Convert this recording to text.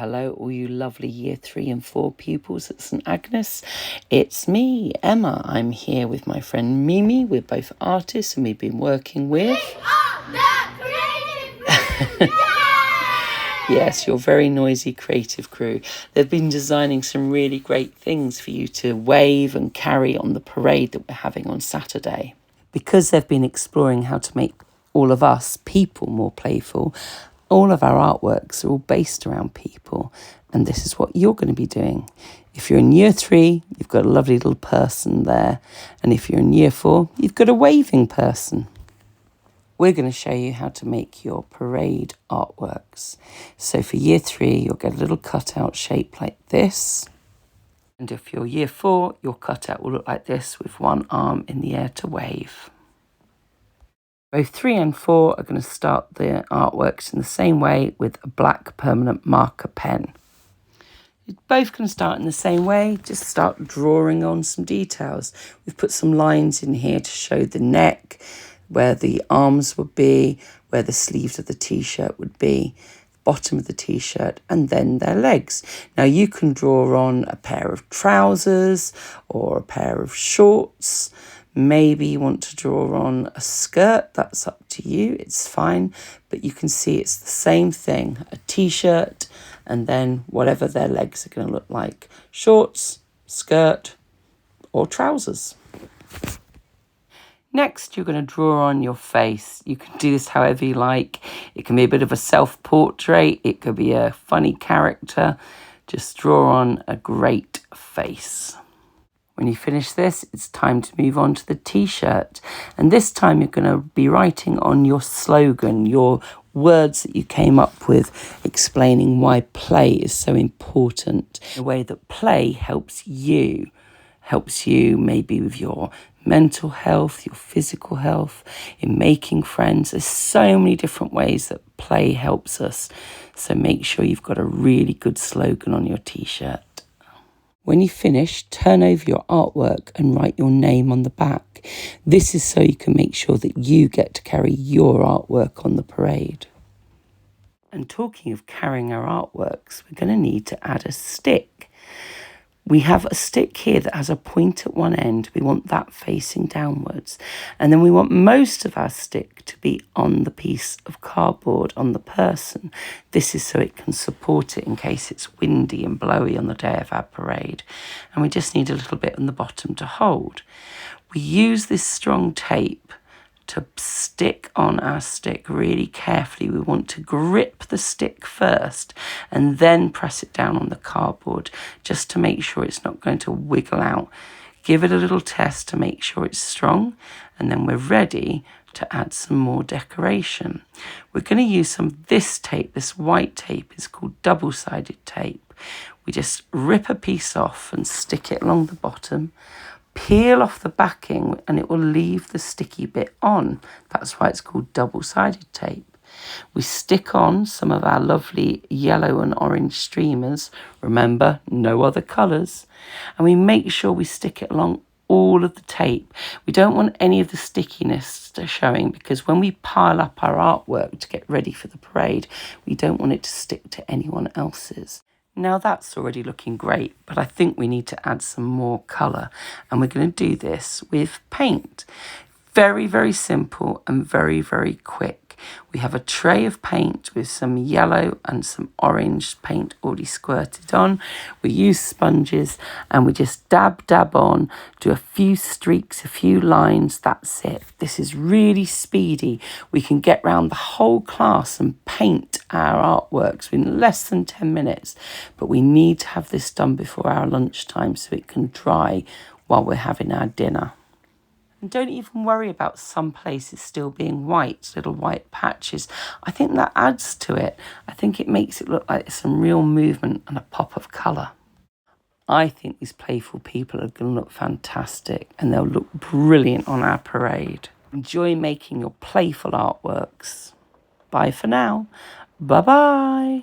hello, all you lovely Year 3 and 4 pupils at St Agnes. It's me, Emma. I'm here with my friend Mimi. We're both artists and we've been working with... We are the Creative Crew! Yes, your very noisy creative crew. They've been designing some really great things for you to wave and carry on the parade that we're having on Saturday. Because they've been exploring how to make all of us people more playful, all of our artworks are all based around people, and this is what you're going to be doing. If you're in Year 3, you've got a lovely little person there, and if you're in Year 4, you've got a waving person. We're going to show you how to make your parade artworks. So for Year 3, you'll get a little cutout shape like this. And if you're Year 4, your cutout will look like this with one arm in the air to wave. Both 3 and 4 are going to start the artworks in the same way with a black permanent marker pen. You're both going to start in the same way, just start drawing on some details. We've put some lines in here to show the neck, where the arms would be, where the sleeves of the t-shirt would be, bottom of the t-shirt, and then their legs. Now you can draw on a pair of trousers or a pair of shorts. Maybe you want to draw on a skirt, that's up to you, it's fine. But you can see it's the same thing, a t-shirt, and then whatever their legs are going to look like. Shorts, skirt, or trousers. Next, you're going to draw on your face. You can do this however you like. It can be a bit of a self-portrait. It could be a funny character. Just draw on a great face. When you finish this, it's time to move on to the t-shirt. And this time you're going to be writing on your slogan, your words that you came up with, explaining why play is so important. The way that play helps you maybe with your mental health, your physical health, in making friends. There's so many different ways that play helps us. So make sure you've got a really good slogan on your t-shirt. When you finish, turn over your artwork and write your name on the back. This is so you can make sure that you get to carry your artwork on the parade. And talking of carrying our artworks, we're going to need to add a stick. We have a stick here that has a point at one end. We want that facing downwards. And then we want most of our stick to be on the piece of cardboard on the person. This is so it can support it in case it's windy and blowy on the day of our parade. And we just need a little bit on the bottom to hold. We use this strong tape to stick on our stick really carefully. We want to grip the stick first and then press it down on the cardboard just to make sure it's not going to wiggle out. Give it a little test to make sure it's strong, and then we're ready to add some more decoration. We're going to use some of this tape. This white tape is called double-sided tape. We just rip a piece off and stick it along the bottom. Peel off the backing and it will leave the sticky bit on. That's why it's called double-sided tape. We stick on some of our lovely yellow and orange streamers. Remember, no other colours. And we make sure we stick it along all of the tape. We don't want any of the stickiness showing, because when we pile up our artwork to get ready for the parade, we don't want it to stick to anyone else's. Now that's already looking great, but I think we need to add some more colour, and we're going to do this with paint. Very, very simple and very, very quick. We have a tray of paint with some yellow and some orange paint already squirted on. We use sponges and we just dab on, do a few streaks, a few lines, that's it. This is really speedy. We can get round the whole class and paint our artworks in less than 10 minutes, but we need to have this done before our lunchtime so it can dry while we're having our dinner. And don't even worry about some places still being white, little white patches. I think that adds to it. I think it makes it look like there's some real movement and a pop of colour. I think these playful people are going to look fantastic and they'll look brilliant on our parade. Enjoy making your playful artworks. Bye for now. Bye-bye.